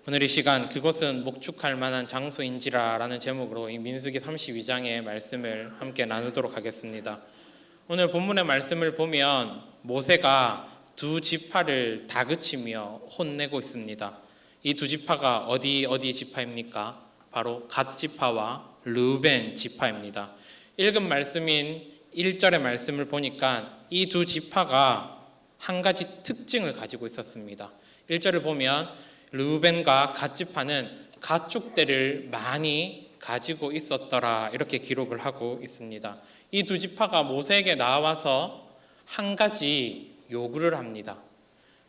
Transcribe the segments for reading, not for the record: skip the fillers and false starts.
오늘 이 시간 그것은 목축할 만한 장소인지라 라는 제목으로 이 민수기 32장의 말씀을 함께 나누도록 하겠습니다. 오늘 본문의 말씀을 보면 모세가 두 지파를 다그치며 혼내고 있습니다. 이 두 지파가 어디 지파입니까? 바로 갓 지파와 르우벤 지파입니다. 읽은 말씀인 1절의 말씀을 보니까 이 두 지파가 한 가지 특징을 가지고 있었습니다. 1절을 보면 르우벤과 갓 지파는 가축대를 많이 가지고 있었더라 이렇게 기록을 하고 있습니다. 이 두 지파가 모세에게 나와서 한 가지 요구를 합니다.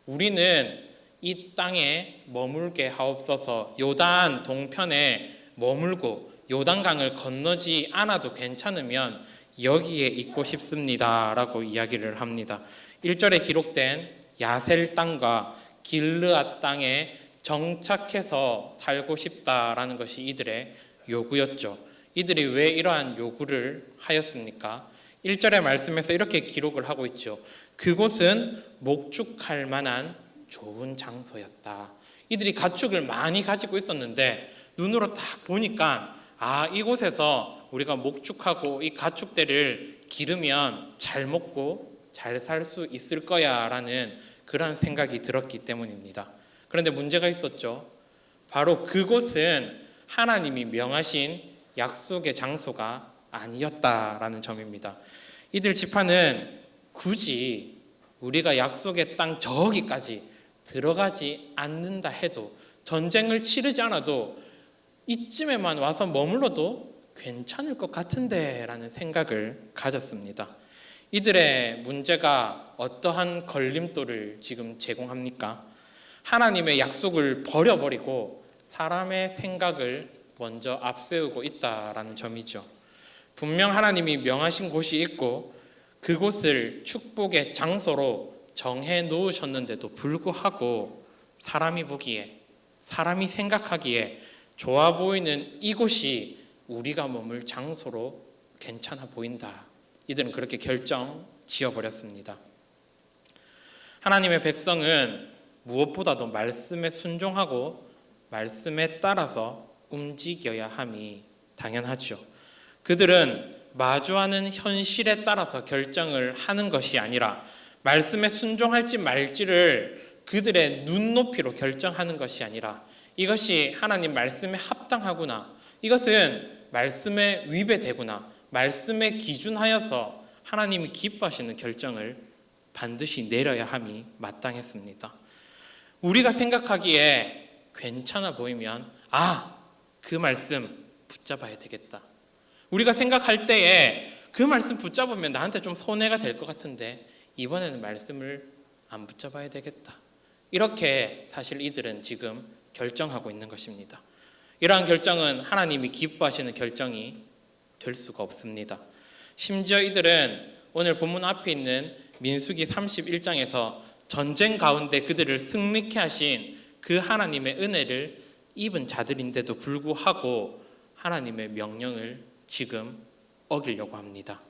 우리는 이 땅에 머물게 하옵소서. 요단 동편에 머물고 요단강을 건너지 않아도 괜찮으면 여기에 있고 싶습니다 라고 이야기를 합니다. 1절에 기록된 야셀 땅과 길르앗 땅에 정착해서 살고 싶다라는 것이 이들의 요구였죠. 이들이 왜 이러한 요구를 하였습니까? 1절의 말씀에서 이렇게 기록을 하고 있죠. 그곳은 목축할 만한 좋은 장소였다. 이들이 가축을 많이 가지고 있었는데 눈으로 딱 보니까 이곳에서 우리가 목축하고 이 가축대를 기르면 잘 먹고 잘 살 수 있을 거야 라는 그런 생각이 들었기 때문입니다. 그런데 문제가 있었죠. 바로 그곳은 하나님이 명하신 약속의 장소가 아니었다라는 점입니다. 이들 지파는 굳이 우리가 약속의 땅 저기까지 들어가지 않는다 해도, 전쟁을 치르지 않아도 이쯤에만 와서 머물러도 괜찮을 것 같은데 라는 생각을 가졌습니다. 이들의 문제가 어떠한 걸림돌을 지금 제공합니까? 하나님의 약속을 버려버리고 사람의 생각을 먼저 앞세우고 있다라는 점이죠. 분명 하나님이 명하신 곳이 있고 그곳을 축복의 장소로 정해 놓으셨는데도 불구하고 사람이 보기에, 사람이 생각하기에 좋아 보이는 이곳이 우리가 머물 장소로 괜찮아 보인다. 이들은 그렇게 결정 지어버렸습니다. 하나님의 백성은 무엇보다도 말씀에 순종하고 말씀에 따라서 움직여야 함이 당연하죠. 그들은 마주하는 현실에 따라서 결정을 하는 것이 아니라 말씀에 순종할지 말지를 그들의 눈높이로 결정하는 것이 아니라 이것이 하나님 말씀에 합당하구나, 이것은 말씀에 위배되구나, 말씀에 기준하여서 하나님이 기뻐하시는 결정을 반드시 내려야 함이 마땅했습니다. 우리가 생각하기에 괜찮아 보이면 그 말씀 붙잡아야 되겠다. 우리가 생각할 때에 그 말씀 붙잡으면 나한테 좀 손해가 될 것 같은데 이번에는 말씀을 안 붙잡아야 되겠다. 이렇게 사실 이들은 지금 결정하고 있는 것입니다. 이러한 결정은 하나님이 기뻐하시는 결정이 될 수가 없습니다. 심지어 이들은 오늘 본문 앞에 있는 민수기 31장에서 전쟁 가운데 그들을 승리케 하신 그 하나님의 은혜를 입은 자들인데도 불구하고 하나님의 명령을 지금 어기려고 합니다.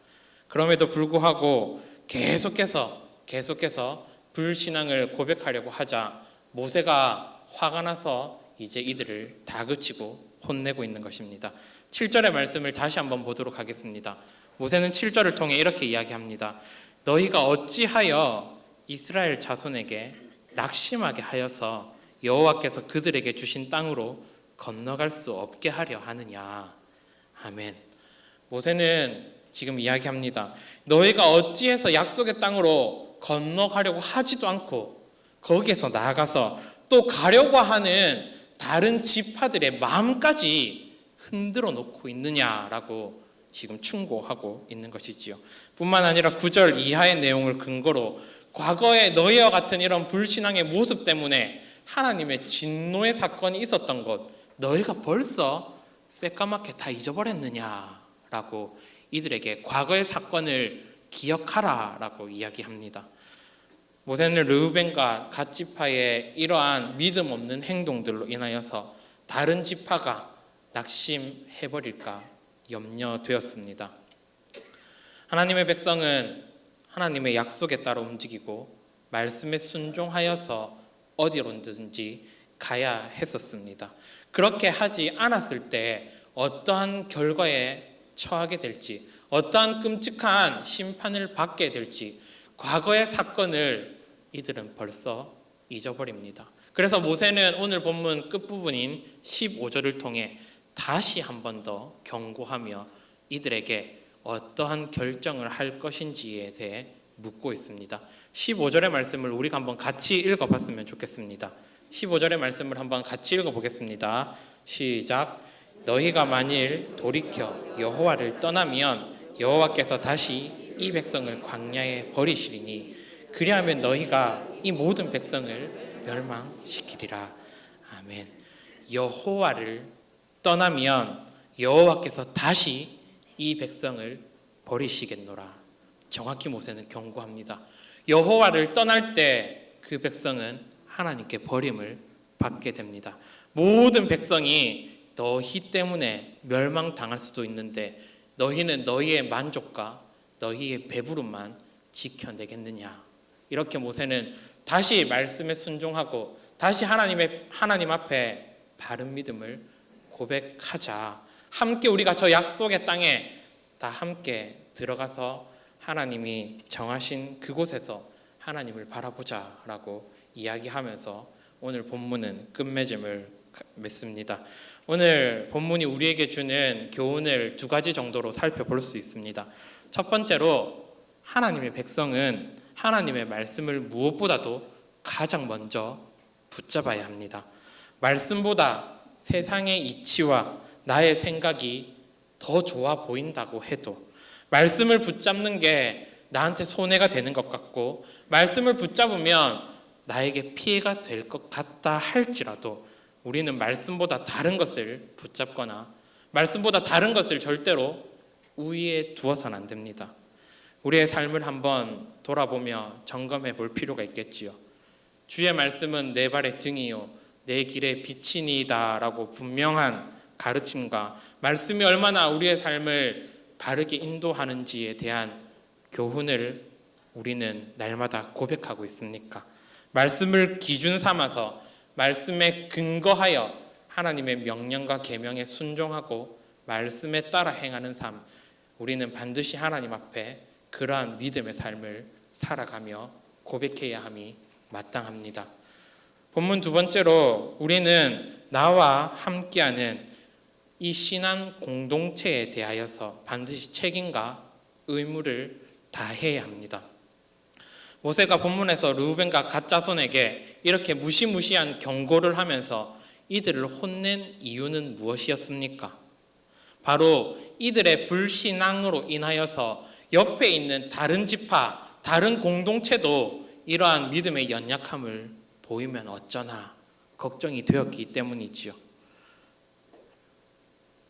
그럼에도 불구하고 계속해서 불신앙을 고백하려고 하자 모세가 화가 나서 이제 이들을 다그치고 혼내고 있는 것입니다. 7절의 말씀을 다시 한번 보도록 하겠습니다. 모세는 7절을 통해 이렇게 이야기합니다. 너희가 어찌하여 이스라엘 자손에게 낙심하게 하여서 여호와께서 그들에게 주신 땅으로 건너갈 수 없게 하려 하느냐. 아멘. 모세는 지금 이야기합니다. 너희가 어찌해서 약속의 땅으로 건너가려고 하지도 않고 거기에서 나아가서 또 가려고 하는 다른 지파들의 마음까지 흔들어 놓고 있느냐라고 지금 충고하고 있는 것이지요. 뿐만 아니라 9절 이하의 내용을 근거로 과거에 너희와 같은 이런 불신앙의 모습 때문에 하나님의 진노의 사건이 있었던 것 너희가 벌써 새까맣게 다 잊어버렸느냐라고 이들에게 과거의 사건을 기억하라라고 이야기합니다. 모세는 르우벤과 갓 지파의 이러한 믿음 없는 행동들로 인하여서 다른 지파가 낙심해버릴까 염려되었습니다. 하나님의 백성은 하나님의 약속에 따라 움직이고 말씀에 순종하여서 어디로든지 가야 했었습니다. 그렇게 하지 않았을 때 어떠한 결과에 처하게 될지, 어떠한 끔찍한 심판을 받게 될지 과거의 사건을 이들은 벌써 잊어버립니다. 그래서 모세는 오늘 본문 끝부분인 15절을 통해 다시 한 번 더 경고하며 이들에게 어떠한 결정을 할 것인지에 대해 묻고 있습니다. 15절의 말씀을 우리가 한번 같이 읽어봤으면 좋겠습니다. 15절의 말씀을 한번 같이 읽어보겠습니다. 시작. 너희가 만일 돌이켜 여호와를 떠나면 여호와께서 다시 이 백성을 광야에 버리시리니 그리하면 너희가 이 모든 백성을 멸망시키리라. 아멘. 여호와를 떠나면 여호와께서 다시 이 백성을 버리시겠노라. 정확히 모세는 경고합니다. 여호와를 떠날 때 그 백성은 하나님께 버림을 받게 됩니다. 모든 백성이 너희 때문에 멸망당할 수도 있는데 너희는 너희의 만족과 너희의 배부름만 지켜내겠느냐. 이렇게 모세는 다시 말씀에 순종하고 다시 하나님 앞에 바른 믿음을 고백하자. 함께 우리가 저 약속의 땅에 다 함께 들어가서 하나님이 정하신 그곳에서 하나님을 바라보자라고 이야기하면서 오늘 본문은 끝맺음을 맺습니다. 오늘 본문이 우리에게 주는 교훈을 두 가지 정도로 살펴볼 수 있습니다. 첫 번째로 하나님의 백성은 하나님의 말씀을 무엇보다도 가장 먼저 붙잡아야 합니다. 말씀보다 세상의 이치와 나의 생각이 더 좋아 보인다고 해도 말씀을 붙잡는 게 나한테 손해가 되는 것 같고 말씀을 붙잡으면 나에게 피해가 될 것 같다 할지라도 우리는 말씀보다 다른 것을 붙잡거나 말씀보다 다른 것을 절대로 우위에 두어서는 안 됩니다. 우리의 삶을 한번 돌아보며 점검해 볼 필요가 있겠지요. 주의 말씀은 내 발의 등이요 내 길의 빛이니이다 라고 분명한 가르침과 말씀이 얼마나 우리의 삶을 바르게 인도하는지에 대한 교훈을 우리는 날마다 고백하고 있습니까? 말씀을 기준 삼아서 말씀에 근거하여 하나님의 명령과 계명에 순종하고 말씀에 따라 행하는 삶, 우리는 반드시 하나님 앞에 그러한 믿음의 삶을 살아가며 고백해야 함이 마땅합니다. 본문 두 번째로 우리는 나와 함께하는 이 신앙 공동체에 대하여서 반드시 책임과 의무를 다해야 합니다. 모세가 본문에서 르우벤과 갓 자손에게 이렇게 무시무시한 경고를 하면서 이들을 혼낸 이유는 무엇이었습니까? 바로 이들의 불신앙으로 인하여서 옆에 있는 다른 지파, 다른 공동체도 이러한 믿음의 연약함을 보이면 어쩌나 걱정이 되었기 때문이지요.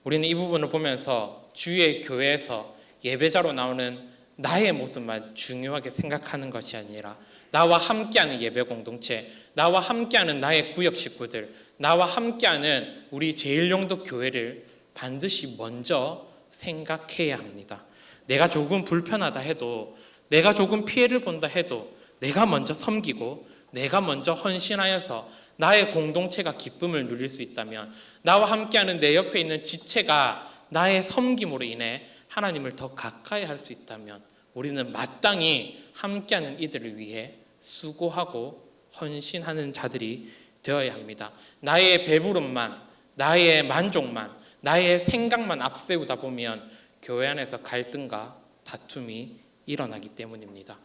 우리는 이 부분을 보면서 주의 교회에서 예배자로 나오는 나의 모습만 중요하게 생각하는 것이 아니라 나와 함께하는 예배 공동체, 나와 함께하는 나의 구역 식구들, 나와 함께하는 우리 제일용도 교회를 반드시 먼저 생각해야 합니다. 내가 조금 불편하다 해도, 내가 조금 피해를 본다 해도 내가 먼저 섬기고 내가 먼저 헌신하여서 나의 공동체가 기쁨을 누릴 수 있다면, 나와 함께하는 내 옆에 있는 지체가 나의 섬김으로 인해 하나님을 더 가까이 할 수 있다면 우리는 마땅히 함께하는 이들을 위해 수고하고 헌신하는 자들이 되어야 합니다. 나의 배부름만, 나의 만족만, 나의 생각만 앞세우다 보면 교회 안에서 갈등과 다툼이 일어나기 때문입니다.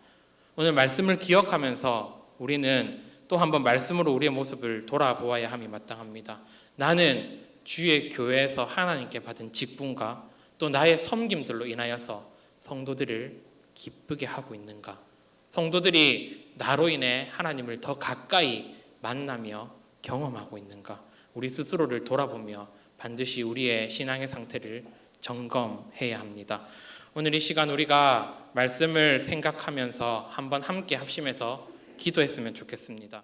오늘 말씀을 기억하면서 우리는 또 한번 말씀으로 우리의 모습을 돌아보아야 함이 마땅합니다. 나는 주의 교회에서 하나님께 받은 직분과 또 나의 섬김들로 인하여서 성도들을 기쁘게 하고 있는가? 성도들이 나로 인해 하나님을 더 가까이 만나며 경험하고 있는가? 우리 스스로를 돌아보며 반드시 우리의 신앙의 상태를 점검해야 합니다. 오늘 이 시간 우리가 말씀을 생각하면서 한번 함께 합심해서 기도했으면 좋겠습니다.